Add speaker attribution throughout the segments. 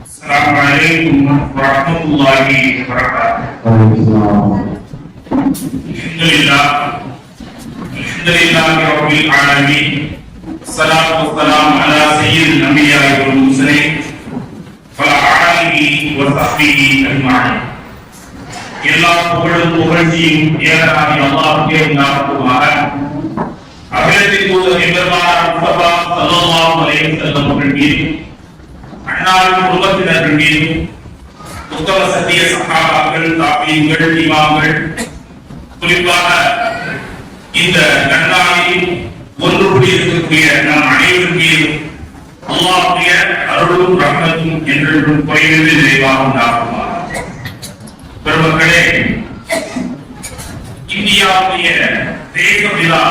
Speaker 1: السلام عليكم ورحمة الله وبركاته. الحمد لله رب العالمين، الصلاة والسلام على سيد الأنبياء والمرسلين وعلى آله وصحبه أجمعين. எல்லா புகழும் புகழ்ச்சியும் ஏகனாகி அல்லாஹ்வுக்கே உண்டாகுமாக. அகிலத்தின் தூதர் எம்பெருமானார் முஸ்தபா ஸல்லல்லாஹு அலைஹி வஸல்லம் அவர்கள் மீதும் அன்னாரின் குடும்பத்தினர்கள் மீதும் உத்தம சத்திய சஹாபாக்கள், தாபீன்கள், இமாம்கள், குறிப்பாக இந்த நன்னாளில் ஒன்று கூடியிருக்கக்கூடிய நம் அனைவரும் மீதும் அல்லாஹ்வுடைய அருளும் ரஹ்மத்தும் என்றென்றும் குறைவின்றி நிறைவாக உண்டாகுமாக. பெருமக்களே, இந்தியாவுடைய தேச விழா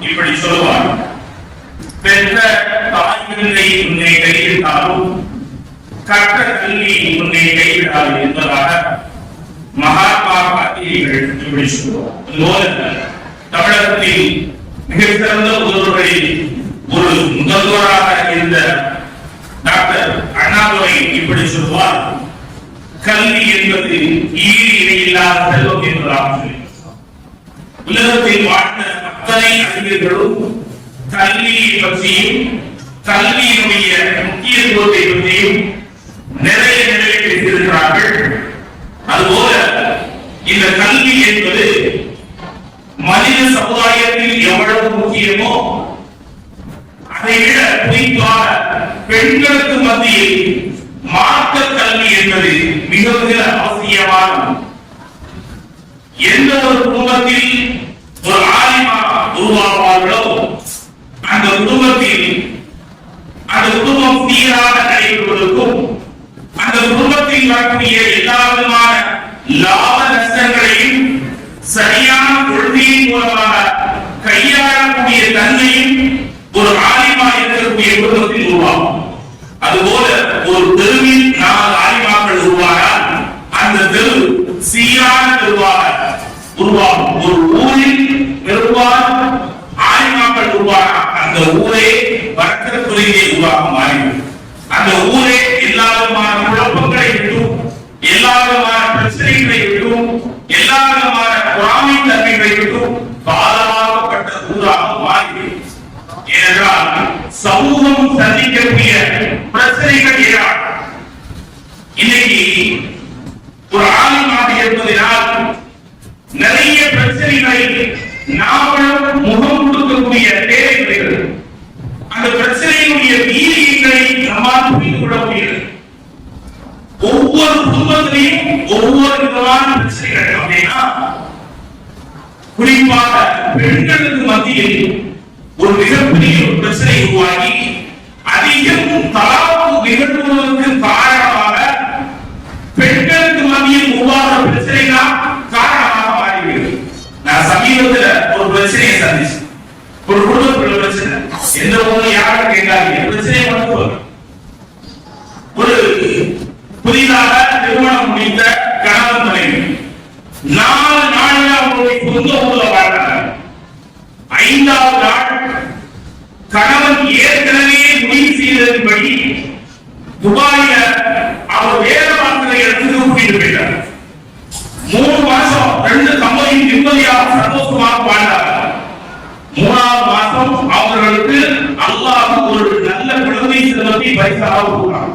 Speaker 1: இப்படி சொல்லுவார்: பெற்ற தாய்களை உன்னை கைவிட்டாலும் கற்ற கல்வி உன்னை கைவிடாது என்பதாக மகாத்மா காந்தியடிகள் இப்படி சொல்லுவார். தமிழகத்தில் மிகச்சிறந்த முதல்வர்களில் ஒரு முதல்வராக இருந்த டாக்டர் அண்ணாதுரை இப்படி சொல்வார்: கல்வி என்பது ஈடு இணையில்லாத செல்வம் என்பதாக சொல்லி உலகத்தில் வாழ்ந்த அத்தனை அறிஞர்களும் கல்வியை பற்றியும் கல்வியினுடைய முக்கியத்துவத்தை பற்றியும் நிறைய பேசியிருக்கிறார்கள். அதுபோல இந்த கல்வி என்பது மனித சமுதாயத்தில் எவ்வளவு முக்கியமோ அதை விட குறிப்பாக பெண்களுக்கு மத்தியில் மார்க்க கல்வி என்பது மிக மிக அவசியமானது. எந்த ஒரு குடும்பத்தில் ஒரு ஆலிமா உருவாவார்களோ அந்த குடும்பத்தில் அந்த குடும்பம் சீராக நடைபெறுவதற்கும் அந்த குடும்பத்தில் வரக்கூடிய எல்லா விதமான லாப நஷ்டங்களையும் சரியான கொள்கையின் மூலமாக கையாளக்கூடிய தன்மையும் ஒரு ஆலிமா இருக்கக்கூடிய குடும்பத்தில் உருவாகும். அதுபோல ஒரு தெருவில் 4 ஆலிமாக்கள் உருவானால் அந்த தெரு சீரான தெருவாக உருவாகும். ஒரு ஊரில் பெரும்பாலும் ஆலிமாக்கள் உருவான அந்த ஊரே வர்க்கத்துறையை உருவாகும். மாறிவிடும். அந்த ஊரே எல்லா விதமான குழப்பங்களை விட்டும், எல்லா விதமான பிரச்சனைகளை விட்டும், எல்லா விதமான பொறாமை தன்மைகளை விட்டும் பாதுகாக்கப்பட்ட ஊராக மாறிவிடும். ஏனென்றால் சமூகம் சந்திக்கக்கூடிய பிரச்சனைகள் ஏராளம். இன்னைக்கு ஒரு ஆலிமாக இருப்பதனால் நிறைய பிரச்சனைகளை நாமளும் முகம் கொடுக்கக்கூடிய தேவை வருகிறது. அந்த பிரச்சனையினுடைய வீரியங்களை நம்மால் புரிந்து கொள்ள முடிகிறது. ஒவ்வொரு குடும்பத்திலையும் ஒவ்வொரு விதமான பிரச்சனைகள் அப்படின்னா, குறிப்பாக பெண்களுக்கு மத்தியில் ஒரு மிகப்பெரிய பிரச்சனை உருவாகி அதிகம் தலாக்கு நிகழ்வுகளுக்கு காரணமாக பெண்களுக்கு மத்தியில் உருவாக பிரச்சனை தான் காரணமாக மாறிவிடுகிறது. நான் சமீபத்தில் ஒரு பிரச்சனையை சந்திச்சேன். ஒரு குடும்பத்தில் பிரச்சனை, எந்த ஊர்ல யாரும் கேட்காதீங்க, பிரச்சனை மட்டும். ஒரு புதிதாக திருமணம் முடித்த கணவன் மனைவி 4 நாள்ல அவங்களுடைய சொந்த ஊர்ல வாழ்றாங்க. 5வது நாள் கணவன் ஏற்கனவே முடிவு செய்ததன்படி துபாயில அவர் வேலை பார்க்கிற இடத்துக்கு கூட்டிட்டு போயிட்டார். 3 மாசம் 2 கம்பெனியும் நிம்மதியாக சந்தோஷமாக வாழ்ந்தார். 3வது மாசம் அவர்களுக்கு அல்லாஹ் ஒரு நல்ல குழந்தை செல்வத்தை பரிசாக கொடுத்தார்.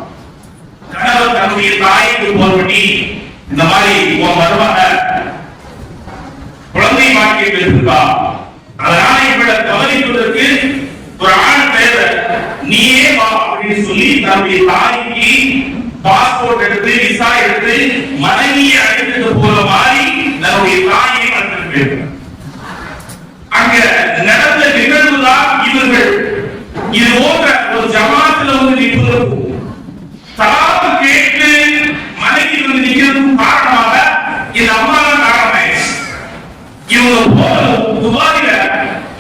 Speaker 1: கணவர் தன்னுடைய தாய்க்கு போன் பண்ணி, இந்த மாதிரி உன் மருமக குழந்தை பாக்கியம் இருக்கா, அதனால இவளை கவனிப்பதற்கு ஒரு ஆண் தேவை, நீயே வா அப்படின்னு சொல்லி தன்னுடைய தாய்க்கு பாஸ்போர்ட் எடுத்து விசா எடுத்து மனைவியை அழைத்துட்டு போற மாதிரி தன்னுடைய தாயை அழைத்து. அங்க நடந்த நிகழ்வுதான் இவர்கள் இது போன்ற ஒரு ஜமாத்துல வந்து நிற்பதற்கும் தலாக்கு கேட்டு மனைவி வந்து நிற்கிறதுக்கும் காரணமாக இந்த அம்மா தான் காரணமாயிடுச்சு. இவங்க துபாயில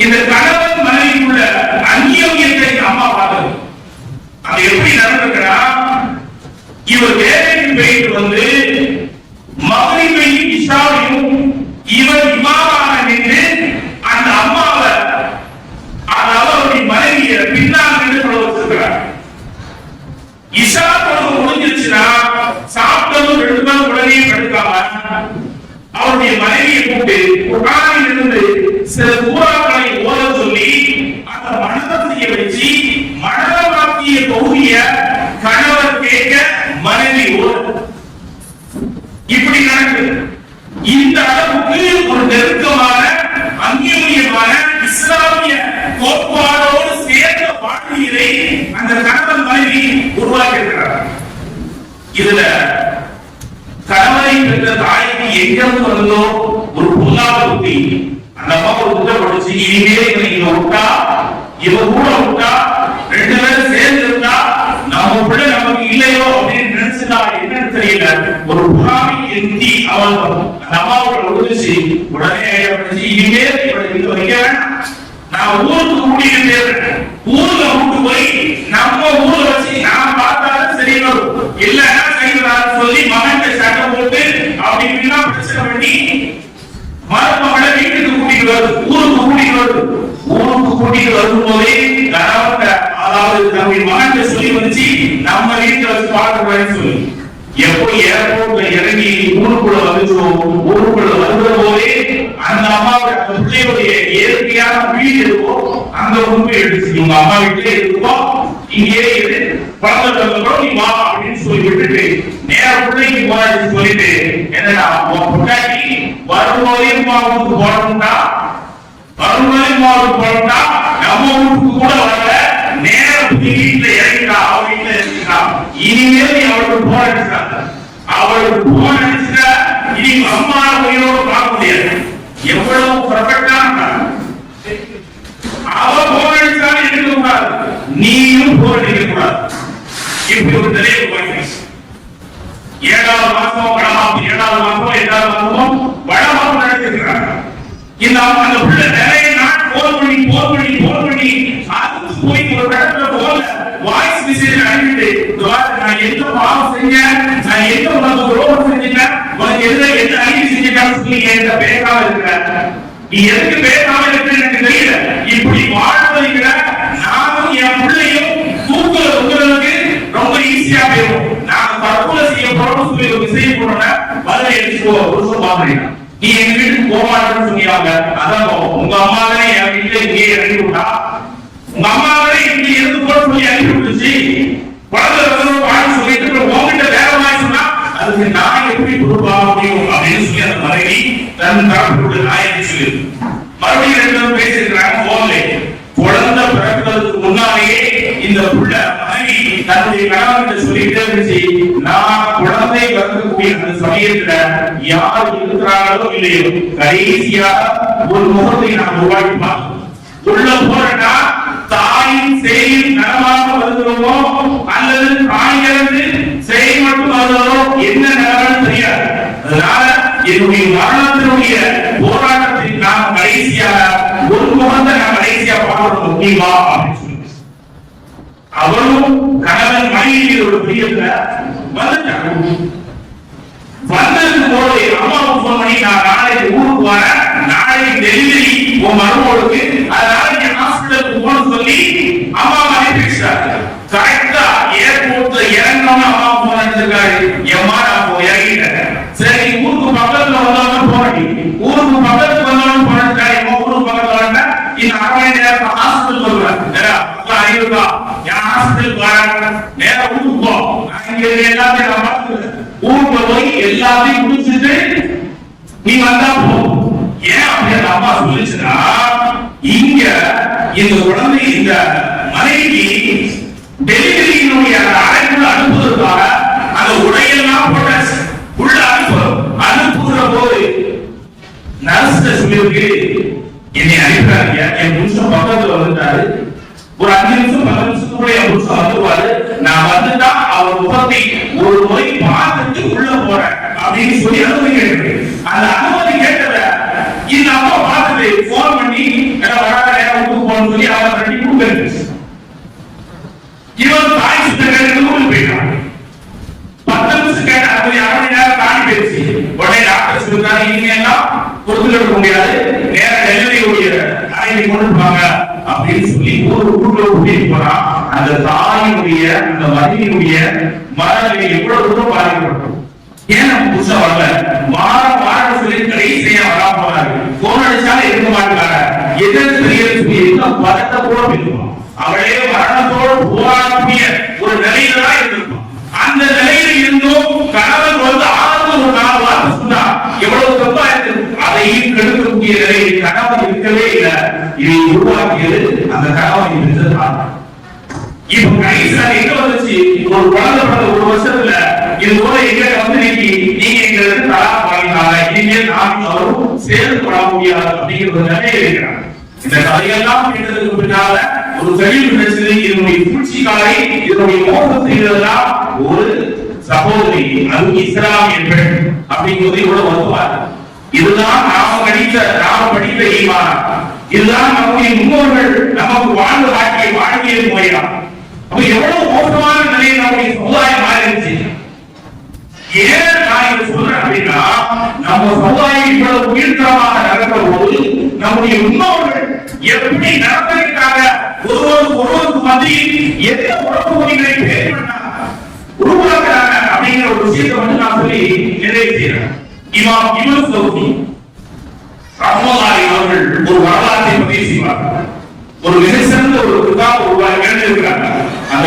Speaker 1: இந்த கணவன் மனைவிக்குள்ள அந்நியோன்யத்தை அம்மா பார்த்தது. அது எப்படி நடந்திருக்கிறா, இவர் வேலைக்கு போயிட்டு வந்து மகரிபையும் இஷாவையும் இவர் இமாமாக நின்று அந்த அம்மாவை, அதாவது அவருடைய மனைவியை பின்னால் நின்று சொல்ல வச்சிருக்கிறார். இஷா தொழுகை முடிஞ்சிருச்சுன்னா சாப்பிட்டதும் 2 நாள் உடனே படுக்காம அவருடைய மனைவியை கூப்பிட்டு குர்ஆனில் இருந்து சில சூறாக்களை ஓத சொல்லி அந்த மனனம் செய்ய வச்சு மனனமாக்கிய பகுதிய கணவர் கேட்க மனைவி ஓத. இப்படி நடக்குது. இந்த அளவுக்கு ஒரு நெருக்கமான அந்நியமான இஸ்லாமிய கோட்பாடோடு சேர்ந்த வாழ்க்கையை அந்த கணவன் மனைவி உருவாக்கி இருக்கிறார். இதுல கணவனை பெற்ற தாய்க்கு எங்கிருந்து வந்தோ ஒரு பொல்லாத புத்தி அந்த அம்மா ஒரு குற்றம் படிச்சு இனிமேல் இவங்க விட்டா இவ கூட விட்டா 2 பேரும் சேர்ந்து இருந்தா நம்ம பிள்ளை நமக்கு இல்லையோ அப்படின்னு நினைச்சுட்டா என்னன்னு தெரியல. ஒரு புறாமை எந்தி அவள் அந்த அம்மாவோட ஒழுங்குச்சு உடனே படிச்சு இனிமேல் இவளுக்கு வைக்க வேண்டாம், நான் ஊருக்கு கூட்டிட்டு போயிடுறேன், ஊர்ல கூட்டு போய் நம்ம ஊர்ல வச்சு நான் பார்த்தாலும் சரி வரும் இல்லன்னா சரி வராது சொல்லி மகன் சட்டம் போட்டு அப்படி இப்படிலாம் பிரச்சனை பண்ணி மருமகளை வீட்டுக்கு கூட்டிட்டு வருது, ஊருக்கு கூட்டிட்டு வருது. ஊருக்கு கூட்டிட்டு வரும்போதே கணவன் அதாவது நம்முடைய மகன் சொல்லி வந்துச்சு நம்ம வீட்டுல வச்சு பார்க்கக்கூடாதுன்னு சொல்லி எப்போ ஏர்போர்ட்ல இறங்கி ஊருக்குள்ள வந்துச்சோம். ஊருக்குள்ள வந்த போதே அந்த அம்மாவோட அந்த பிள்ளையுடைய இயற்கையான வீடு இருக்கும் அந்த உண்மை எடுத்து உங்க அம்மா வீட்டிலே இருக்கும் இங்கே இரு பழக்கம் நீ வா அப்படின்னு சொல்லி விட்டுட்டு நேர பிள்ளைக்கு போராடி சொல்லிட்டு என்னடா பொட்டாட்டி வரும்போதே மாவுக்கு போடணும்டா வரும்போதே மாவுக்கு போடணும்டா நம்ம ஊருக்கு கூட வரல நேர வீட்டுல இறங்கிட்டா அவ வீட்டுல இறங்கிட்டா இனிமேல் நீ அவளுக்கு போன் அடிச்சாங்க அவளுக்கு போன் அடிச்சுட்டா இனி அம்மா உயிரோடு பார்க்க முடியாது. எவ்வளவு பர்ஃபெக்டான அவ போன் அடிச்சாலும் இருக்க கூடாது, நீயும் போன் அடிக்க கூடாது. இப்படி ஒரு நிலையை உருவாக்கி 7வது மாசம் வடமாப்பு 7வது மாசம் 8வது மாசமும் வடமாப்பு நடத்திருக்கிறாங்க. இந்த அந்த பிள்ளை நிறைய நாள் போன் பண்ணி அதுக்கு போய் ஒரு இடத்துல போல வாய்ஸ் மெசேஜ் அனுப்பிட்டு நான் எந்த பாவம் செஞ்சேன், நான் எந்த உனக்கு துரோகம் செஞ்சேன், உனக்கு எந்த அநீதி செஞ்சுட்டான்னு சொல்லி என்கிட்ட பேசாம இருக்கிற, நீ எதுக்கு பேசாம இருக்கிற எனக்கு தெரியல. இப்படி வாழ்வதைவிட நானும் என் பிள்ளையும் தூக்கல உங்களுக்கு ரொம்ப ஈஸியா போயிடும். நாங்க தற்கொலை செய்ய போறோம்னு சொல்லி ஒரு விஷயம் போனோம்னா பதிலை எடுத்துக்கோ புருஷன் பாக்குறீங்க. நீ எங்க வீட்டுக்கு போக மாட்டேன்னு சொன்னீங்க, அதான் உங்க அம்மா தானே என் வீட்டுல இங்கே இறங்கி விட்டா, உங்க அம்மா தானே இங்க இருந்து கூட சொல்லி அனுப்பி விட்டுச்சு, குழந்தை வாழ் சொல்லிட்டு உங்ககிட்ட வேற மாதிரி சொன்னா அதுக்கு நான் எப்படி பொறுப்பாக முடியும் அப்படின்னு சொல்லி அந்த மனைவி தன் தரப்புள்ள நாயகி சொல்லி மறுபடியும் 2 பேரும் பேசியிருக்கிறாங்க. போன்ல குழந்தை பிறக்கிறதுக்கு முன்னாலேயே இந்த புள்ள மனைவி தன்னுடைய கணவன் சொல்லிட்டே இருந்துச்சு, நான் குழந்தை பிறக்கக்கூடிய அந்த சமயத்துல யார் இருக்கிறாங்களோ இல்லையோ கடைசியா ஒரு முகத்தை நான் உருவாக்கி பார்க்கணும். உள்ள போறேன்னா தாயின் செயல் நலமாக வருகிறோமோ அல்லது தாயிலிருந்து செயல் மட்டும் வருகிறதோ என்ன நிலவரம் தெரியாது. அதனால என்னுடைய மரணத்தினுடைய போராட்டத்தில் நாம் கடைசியாக ஒரு முகத்தை நாம் கடைசியா பார்க்கணும் முக்கியமா அப்படின்னு சொல்லி அவரும் கணவன் மனைவியோட பிரியத்துல வந்துட்டாங்க. வந்ததுக்கு போது அம்மாவுக்கு போன் பண்ணி நான் நாளைக்கு ஊருக்கு வரேன், நாளைக்கு டெலிவரி உன் மருமகளுக்கு, அதனால நீ ஹாஸ்பிட்டலுக்கு போன்னு சொல்லி அம்மா அனுப்பிச்சாரு. கரெக்டா ஏர்போர்ட்ல இறங்கணும்னு அம்மா போன் அடிச்சிருக்காரு. எம்மா நான் இறங்கிட்டேன், சரி ஊருக்கு பக்கத்துல வந்தவங்க போனி ஊருக்கு பக்கத்துக்கு வந்தவங்க போனதுக்காக ஊருக்கு பக்கத்துல வந்தா இந்த 1/2 மணி நேரம் ஹாஸ்பிட்டல் வருவேன் அறிவுக்கா என் ஹாஸ்பிட்டலுக்கு வரேன் நேரம் ஊருக்கு போ, நான் இங்க எல்லாத்தையும் நான் பார்த்துக்கிறேன், ஊருக்கு போய் எல்லாத்தையும் முடிச்சுட்டு நீ வந்தா போ. ஏன் அப்படின்னு அம்மா சொல்லிச்சுன்னா இங்க இந்த குழந்தை இந்த மனைவி டெலிவரியினுடைய அறைக்குள்ள அனுப்புவதற்காக அந்த உடையெல்லாம் போட்டாச்சு. உள்ள அனுப்புகிற போது நர்ஸ் சொல்லியிருக்கு, என்னை அனுப்புறாங்க, என் புருஷன் பக்கத்துல வந்துட்டாரு, ஒரு 5 நிமிஷம் 10 நிமிஷத்துக்குள்ள என் புருஷன் வந்துருவாரு, நான் வந்துட்டா அவர் முகத்தை ஒரு முறை பார்த்துட்டு உள்ள போறேன் அப்படின்னு சொல்லி அனுமதி கேட்டு அந்த அனுமதி கேட்டத இந்த அம்மா பார்த்துட்டு போன் பண்ணி வராத நேரம் ஊருக்கு போன்னு சொல்லி அவன் ரெடி கொடுக்க இவன் தாய் சுத்த கேட்டு ஊருக்கு போயிட்டான். 10 நிமிஷம் கேட்ட அனுமதி 1/2 மணி நேரம் தாண்டி போயிடுச்சு. உடனே டாக்டர் சொல்லிருக்காரு, இனிமேல்லாம் கொடுத்துட்டு இருக்க முடியாது, நேரம் டெலிவரி அறையை கொண்டு போவாங்க அப்படின்னு சொல்லி ஊருக்குள்ள கூட்டிட்டு போறான். அந்த தாயினுடைய அந்த மனைவியுடைய மனநிலை எவ்வளவு தூரம் பாதிக்கப்பட்டோம். ஏன் நம்ம புதுசா வரல, வார சொல்லி கடைசியா வராம போறாரு, போன் அடிச்சாலும் இருக்க மாட்டாங்க, எதிர்த்து தெரியல பதத்தை கூட இருக்கும். அவளே மரணத்தோடு போராடக்கூடிய ஒரு நிலையில தான் இருந்திருக்கும். அந்த நிலையில இருந்தும் கணவன் வந்து ஆறு ஒரு 4 வார்த்தை சொன்னா எவ்வளவு தப்பா இருக்கு. அதையும் கெடுக்கக்கூடிய நிலையில் கணவன் இருக்கவே இல்லை. இதை உருவாக்கியது அந்த கணவன் இருந்ததுதான். இப்ப கடைசியா எங்க வந்துச்சு, ஒரு குழந்தை பிறந்த 1 வருஷத்துல இது போல எங்க வந்து நீங்க எங்களுக்கு தலா வாங்கினாங்க, இனிமேல் நானும் அவரும் சேர்ந்து கொள்ள முடியாது அப்படிங்கிற ஒரு நிலையில இருக்கிறாங்க. இந்த கதையெல்லாம் கேட்டதுக்கு பின்னால ஒரு தெளிவு கிடைச்சது. இதனுடைய சூழ்ச்சிக்காரை, இதனுடைய மோசம் செய்ததெல்லாம் ஒரு சகோதரி, அது இஸ்லாமிய பெண் அப்படிங்கிறது இவ்வளவு வருவார். இதுதான் நாம படித்த ஈமான், இதுதான் நம்முடைய முன்னோர்கள் நமக்கு வாழ்ந்த வாழ்க்கையில் முறையா. அப்ப எவ்வளவு மோசமான நிலையில் நம்முடைய சமுதாயம் மாறிடுச்சு. ஏன் நான் இதை சொல்றேன் அப்படின்னா, நம்ம சமுதாயம் இவ்வளவு உயிர்த்தரமாக நடக்கிற போது நம்முடைய முன்னோர்கள் எப்படி நடந்திருக்காங்க, ஒருவருக்கு மத்தியில் எந்த உறவு முறைகளை உருவாக்குறாங்க அப்படிங்கிற ஒரு விஷயத்தை வந்து நான் சொல்லி நிறைவு செய்யறேன். இமாம் இப்னு சௌதி ரஹ்மத்துல்லாஹி அவர்கள் ஒரு வரலாற்றை பதிவு செய்வார்கள். ஒரு மிக சிறந்த ஒரு கிதாப் எழுதியிருக்கிறாங்க. அந்த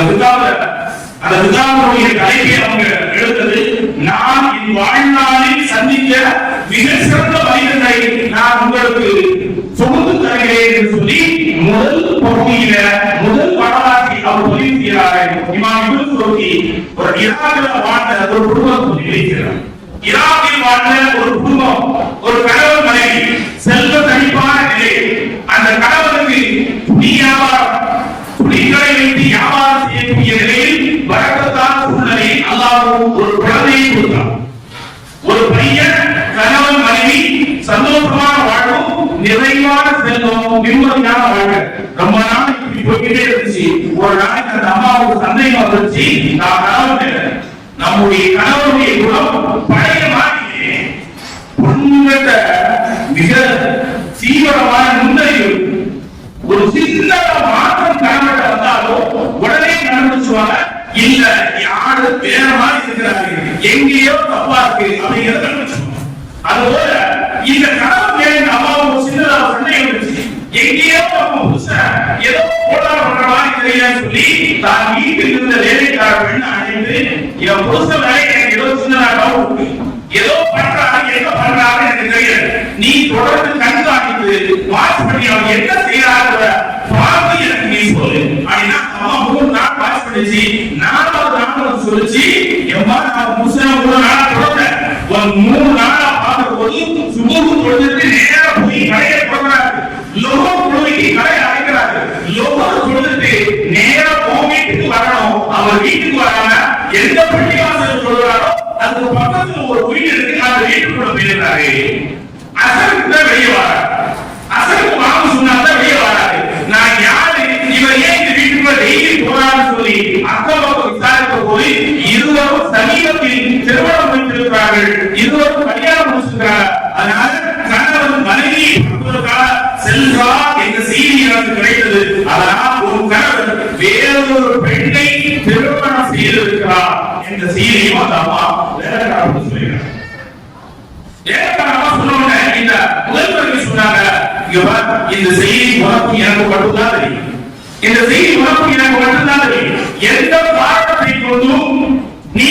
Speaker 1: கிதாபுடைய தலைப்பை அவங்க எழுதுறது, நான் என் வாழ்நாளில் சந்தித்த மிக சிறந்த மனிதனை நான் உங்களுக்கு சொகுந்து தருகிறேன் என்று சொல்லி முதல் பகுதியில முதல் வரலாற்றை அவர் பதிவு செய்கிறார்கள். இமாம் இப்னு சௌதி ஒரு ஈராக்கில் வாழ்ந்த ஒரு குடும்பத்தை பதிவு. ஈராக்கில் வாழ்ந்த ஒரு குடும்பம், ஒரு கணவன் மனைவி, செல்வ செழிப்பான நிலை. அந்த கணவனுக்கு துணிகளை வைத்து வியாபாரம் செய்யக்கூடிய நிலையில் வரக்கத்தான சூழ்நிலையில் அல்லாஹ் ஒரு குழந்தையை கொடுத்தார். ஒரு பையன், கணவன் மனைவி சந்தோஷமான வாழ்வும் நிறைவான செல்வம் நிம்மதியான வாழ்க்கை. ரொம்ப நாள் இப்படி போய்கிட்டே இருந்துச்சு. ஒரு நாளைக்கு அந்த அம்மாவுக்கு சந்தேகம் வந்துச்சு, நான் கணவன், நம்முடைய கணவனுடைய குணம் பழைய மாதிரி உண்மைத்த மிக தீவிரமான முன்னறிவு. ஒரு சின்ன மாற்றம் கணவன் வந்தாலும் உடனே கண்டுபிடிச்சுவாங்க, இல்ல யாரு வேற மாதிரி இருக்கிறாங்க, எங்கேயோ தப்பா இருக்கு அப்படிங்கிறத கண்டுபிடிச்சுவாங்க. அதுபோல இந்த கணவன் மேல அம்மாவும் சின்னதா சந்தேகம் இருந்துச்சு, எங்கேயோ ஏதோ போராட பண்ற மாதிரி தெரியலன்னு சொல்லி தான் வீட்டில் இருந்த வேலைக்கார பெண்ணை அழைத்து, என் புருஷ வேலை எனக்கு ஏதோ சின்னதா டவுட் இருக்கு, ஏதோ பண்றாங்க, என்ன பண்றாங்க எனக்கு தெரியல, நீ தொடர்ந்து கண்காணித்து வாட்ச் பண்ணி அவங்க என்ன செய்யறாங்க பார்த்து எனக்கு நீ சொல்லு அப்படின்னா அம்மா 3 நாள் வாட்ச் பண்ணிச்சு. 4வது நாள் சொல்லிச்சு, எம்மா நான் புருஷனை 3 நாளா தொடர்றேன், 3 நாளா பார்த்த போது சுபூக்கு தொழுதுட்டு நேரா போய் கடையை போடுறாரு, லோகோ தொழுகைக்கு கடையை அடைக்கிறாரு, லோகோ தொழுதுட்டு நேரா வீட்டுக்கு வரணும். அவர் வீட்டுக்கு வராம எந்த பள்ளிவாசல் சொல்றாரோ அதுக்கு பக்கத்துல ஒரு வீடு இருக்கு, அந்த வீட்டுக்குள்ள போயிருந்தாரு. அசருக்கு தான் வெளியே வராரு, அசருக்கு வாங்க சொன்னாதான் வெளியே வராரு. நான் யாரு, இவர் ஏன் இந்த வீட்டுக்குள்ள டெய்லி போறான்னு சொல்லி அக்கபக்கம் விசாரித்த போது இருவரும் சமீபத்தில் திருமணம் முடித்திருக்கிறார்கள், இருவரும் கல்யாணம் முடிச்சிருக்கிறார். அதனால கணவன் மனைவி செல்வா என்ற செய்தி எனக்கு கிடைத்தது. அதனால் ஒரு கணவன் வேறொரு பெண்ணை திருமணம் செய்திருக்கிறார் என்ற செய்தியும் அந்த அம்மா வேலைக்காரர்கள் சொல்லுகிறார். இந்த முதல்வர்கள் சொன்னாங்க, இந்த செய்தி உனக்கும் எனக்கு மட்டும்தான் தெரியும், இந்த செய்தி உனக்கும் எனக்கு மட்டும்தான் தெரியும். எந்த காரணத்தை கொண்டும் நீ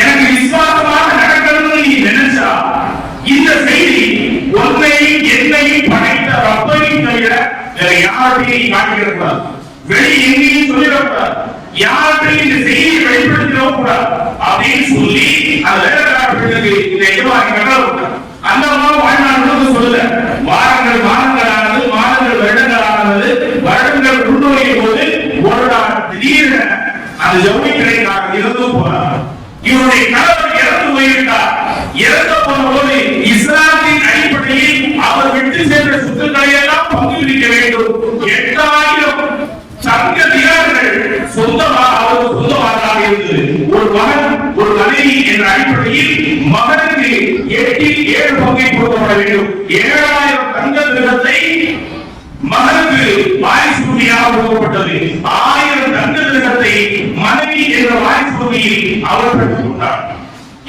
Speaker 1: எனக்கு விசுவாசமாக நடக்கணும்னு நீ நினைச்சா இந்த செய்தி உன்னையும் என்னையும் படைத்த ரப்பையும் தவிர வேற யார்கிட்டையும் நீ காட்டிடக்கூடாது, வெளி எங்கேயும் சொல்லிடக்கூடாது, யார்கிட்டையும் இந்த செய்தியை வெளிப்படுத்திடவும் கூடாது அப்படின்னு சொல்லி அந்த வேலைக்காரர்களுக்கு இந்த எதிர்வாக கட்டளை. அந்த அம்மா வாழ்நாள் சொல்லல, வாரங்கள் மாதங்களானது, மாதங்கள் வருடங்களானது, வருடங்கள் உள்நோயும் போது ஒரு நாள் திடீரென அந்த ஜவுளி கடைக்காரர் இறந்து போனார். இவருடைய கணவர் இறந்து போய்விட்டார். இறந்து போன போது இஸ்லாத்தின் அடிப்படையில் அவர் விட்டு சென்ற சொத்துக்களை எல்லாம் பங்குவிக்க வேண்டும். 8000 சங்க தினார்கள் சொந்தமாக அவருக்கு சொந்தமாக இருந்தது. ஒரு மகன் ஒரு மனைவி என்ற அடிப்படையில் மகனுக்கு 8 பங்கை கொடுக்கப்பட வேண்டும். 7000 தங்க தினத்தை மகனுக்கு வாரிசு உரிமையாக கொடுக்கப்பட்டது. 1000 தங்க கிரகத்தை மனைவி என்ற வாரிசு உரிமையில் அவர் பெற்றுக் கொண்டார்.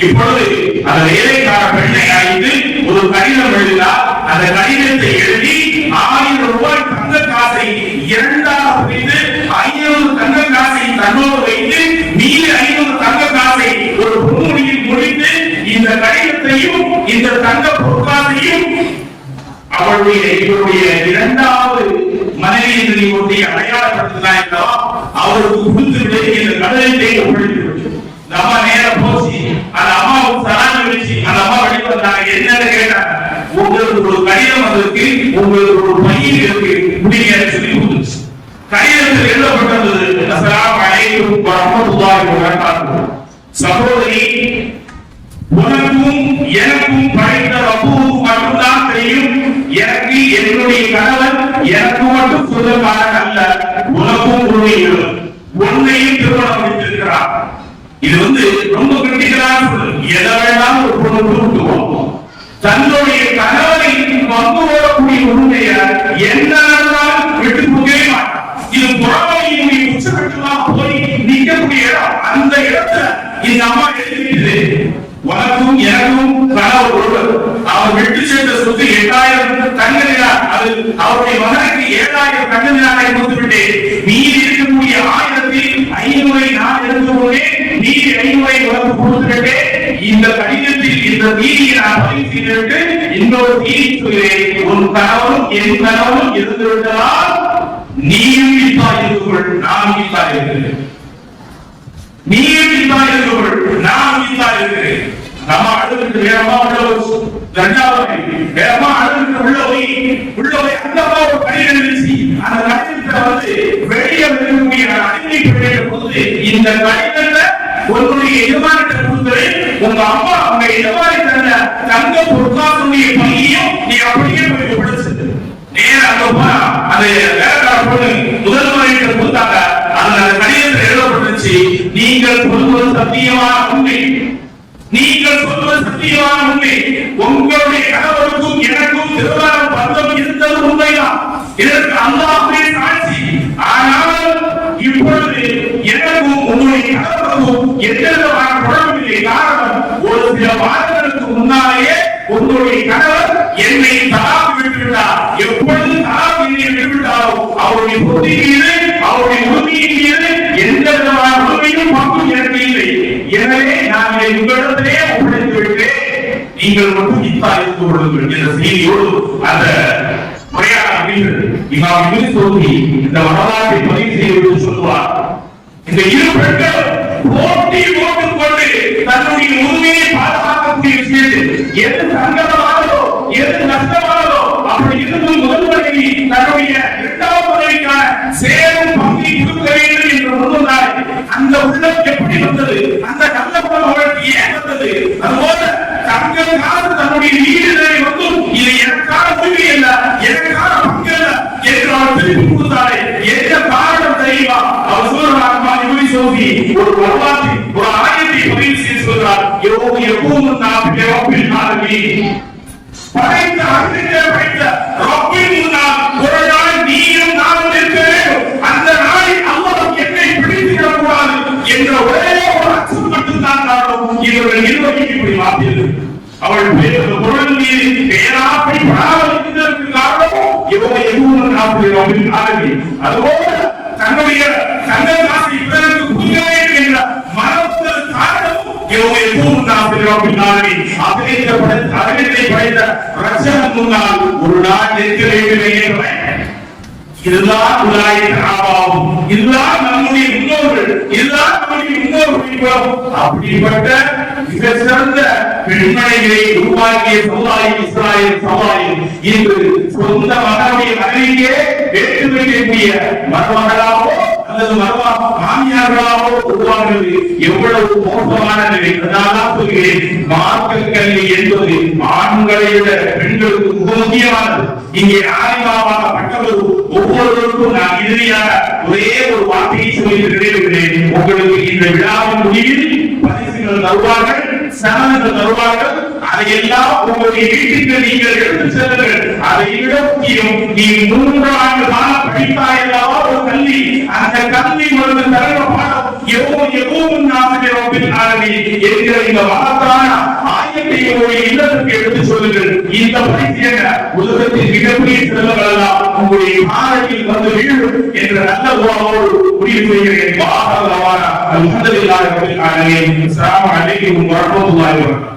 Speaker 1: இப்பொழுது அந்த வேலைக்கார பெண்ணை அழைத்து ஒரு கடிதம் எழுதினார். அந்த கடிதத்தை எழுதி 1000 ரூபாய் தங்க காசை இரண்டாக பிரித்து 500 தங்க காசை தன்னோடு வைத்து மீதி 500 தங்க காசை ஒரு பொன்முடியில் முடித்து இந்த கடிதத்தையும் இந்த தங்க பொற்காசையும் அவருடைய இவருடைய இரண்டாவது மனைவி என்று ஒன்றை அடையாளப்படுத்தினார்களோ அவருக்கு கொடுத்து இந்த கடிதத்தை ஒப்படைத்து நம்ம நேரம் போச்சு. அந்த அம்மாவுக்கு சலாமி வச்சு அந்த அம்மா வெளியே வந்தாங்க. என்னன்னு கேட்டாங்க, உங்களுக்கு ஒரு கடிதம் வந்திருக்கு, உங்களுக்கு ஒரு பையன் இருக்கு, முடிய சொல்லி கொடுத்துச்சு. கடிதத்தில் எழுதப்பட்டது, அஸ்ஸலாமு அலைக்கும் வரஹ்மத்துல்லாஹி வபரகாத்துஹு. சகோதரி, உனக்கும் எனக்கும் படைத்த ரப்புவுக்கு மட்டும்தான் தெரியும். எனக்கு என்னுடைய கணவன் எனக்கு மட்டும் சொந்தக்காரன் அல்ல, உனக்கும் உன்னையும் திருமணம் முடித்திருக்கிறார். இது ரொம்ப கிரிட்டிக்கலான சொல். எதை வேண்டாம் ஒரு பொண்ணு கொடுத்துவோம். தன்னுடைய கணவரை பங்கு போடக்கூடிய உண்மைய என்ன விட்டு போகவே மாட்டான். இது புறமையினுடைய உச்சகட்டமாக போய் நிற்கக்கூடிய இடம். அந்த இடத்துல இந்த அம்மா எழுதிட்டு உனக்கும் எனக்கும் கணவர் ஒருவர் அவர் விட்டு சென்ற சொத்து 8000 தங்க நிலா, அது அவருடைய மகனுக்கு 7000 தங்க நிலாவை கொடுத்து விட்டு மீதி இருக்கக்கூடிய 1500 நான் எடுத்துக்கொண்டேன், மீதி 500 உனக்கு கொடுத்துவிட்டு இந்த கடிதத்தில் இந்த மீதியை நான் பதிவு செய்துவிட்டு இன்னொரு மீதி சொல்கிறேன். உன் கணவனும் என் கணவனும் இருந்து விட்டதால் நீயும் வித்தாய் இருந்துகொள், நான் வித்தாய் இருக்கிறேன். நீயும் வித்தாய் இருந்துகொள், நான் வித்தாய் இருக்கிறேன். நம்ம அடுத்து வேறமா உள்ள இரண்டாவது வேறமா அடுத்து உள்ள போய் அந்த ஒரு கடிதம் எழுதி அந்த கடிதத்தை வெளியே இருக்கக்கூடிய அடிமை பெற்ற போது இந்த கடிதத்தை உன்னுடைய எஜமானிட்ட கொடுத்து உங்க அம்மா உங்க எஜமானி தந்த தங்க பொற்காசுடைய பையையும் நீ அப்படியே போய் படிச்சது. நேரம் அங்க போனா அந்த வேலைக்கார பொண்ணு முதல் முறையிட்ட கொடுத்தாங்க. அந்த கடிதத்தில் எழுதப்பட்டுச்சு, நீங்கள் சொல்வது சத்தியமான உண்மை, நீங்கள் சொல்வது சத்தியமான உண்மை. உங்களுடைய கணவருக்கும் எனக்கும் திருமண பந்தம் இருந்தது உண்மைதான். இதற்கு அல்லாஹ்வே சாட்சி. ஆனால் இப்பொழுது எனக்கும் உங்களுடைய கணவருக்கும் எந்த விதமான குழப்பமில்லை. காரணம், ஒரு சில வாரங்களுக்கு முன்னாலேயே உங்களுடைய கணவர் என்னை தலாக் விட்டுவிட்டார். எப்பொழுது தலாக் என்னை விட்டுவிட்டாரோ அவருடைய புத்தி மீது அவருடைய உரிமையின் மீது எந்த விதமான உரிமையும் பங்கும் எனக்கு இல்லை. எனவே நான் இதை உங்களிடத்திலே ஒப்படைத்து விட்டேன், நீங்கள் மட்டும் இத்தா இருந்து கொள்ளுங்கள் என்ற செய்தியோடு அந்த உரையாடல் இமாம் இப்னு சௌதி இந்த வரலாற்றை பதிவு செய்து சொல்லுவார். இந்த இரு பெண்கள் போட்டி போட்டுக் கொண்டு தன்னுடைய உரிமையை பாதுகாக்கக்கூடிய விஷயத்தில் எது சங்கடமானதோ எது நஷ்டமானதோ அப்படி இருந்தும் முதல் மனைவி தன்னுடைய இரண்டாவது மனைவிக்கான சேரும் பங்கை கொடுக்க வேண்டும் என்று முன்வந்தார். அந்த உள்ளம் எப்படி வந்தது, அந்த நல்ல குணம் அவளுக்கு ஏன் வந்தது? அதுபோல தங்கள் காசு தன்னுடைய வீடுகளை வந்தும் இது எனக்கான உரிமை அல்ல, எனக்கான பங்கு அல்ல என்று அவர் திருப்பி கொடுத்தாரே, எந்த காரணம் தெரியுமா? அவர் சொல்றார், சோதி ஒரு வரலாற்று ஒரு ஆயத்தை பதிவு செய்து சொல்றார். எப்பவும் படைத்த அகிலத்தை படைத்த ரப்பின் முன்னால் ஒரு நாள் நீயும் நானும் இருக்க வேண்டும். அந்த நாளில் அல்லாஹ் என்னை பிடித்துவிடக் கூடாது என்ற ஒரே ஒரு அச்சம் மட்டும்தான் காரணம். இவர்கள் இருவரையும் இப்படி மாற்றியது. அவள் பொருள் மீது பேராப்பை படாமல் இருந்ததற்கு காரணம் இவங்க எதுவும் நாற்பது. அதுபோல தன்னுடைய தங்க காசை இவருக்கு கொடுக்க வேண்டும் என்ற மனத்தில் காரணம் இவங்க எப்பவும் அகிலத்தை படைத்த ரட்சகன் முன்னால் ஒரு நாள் நிற்க வேண்டும். இதுதான் உலாயிரம், இதுதான் நம்முடைய முன்னோர்கள், இதுதான் நம்முடைய முன்னோர்கள். அப்படிப்பட்ட மிக சிறந்த பெண்மணிகளை உருவாக்கிய சமுதாயம் இஸ்ராயல் சமுதாயம் இன்று சொந்த மகனுடைய மனைவியே வேற்று வைக்கக்கூடிய மருமகளாவோ அல்லது மாமியார்களாவோ உருவாகிறது. எவ்வளவு மோசமான நிலை! அதனால்தான் சொல்கிறேன், மார்க்க கல்வி என்பது ஆண்களை விட பெண்களுக்கு மிக முக்கியமானது. இங்கே ஆய்வாக பட்டவர் ஒவ்வொருவருக்கும் நான் இறுதியாக ஒரே ஒரு வார்த்தையை சொல்லி நிறைவேறுகிறேன். உங்களுக்கு இந்த விழாவின் முடிவில் பரிசுகள் தருவார்கள், சனங்கள் தருவார்கள். அதையெல்லாம் உங்களுடைய வீட்டுக்கு நீங்கள் எடுத்து செல்லுங்கள். அதை விட முக்கியம், நீ 3 ஆண்டு காலம் படித்தாயல்லவா ஒரு கல்வி, அந்த கல்வி ஒரு தரங்க பாடம் எவ்வளவு நாசிரியர் என்கிற இந்த மகத்தான ஆயத்தை உங்களுடைய இல்லத்திற்கு எடுத்து சொல்லுங்கள். இந்த பரிசீலனை உலகத்தின் மிகப்பெரிய செல்வங்கள் எல்லாம் உங்களுடைய காலையில் வந்து வீழும் என்ற நல்ல உறவோடு முடிவு செய்கிறேன். அல்ஹம்துலில்லாஹி ரப்பில் ஆலமீன். அஸ்ஸலாமு அலைக்கும் வரஹ்மத்துல்லாஹி வபரகாத்துஹு.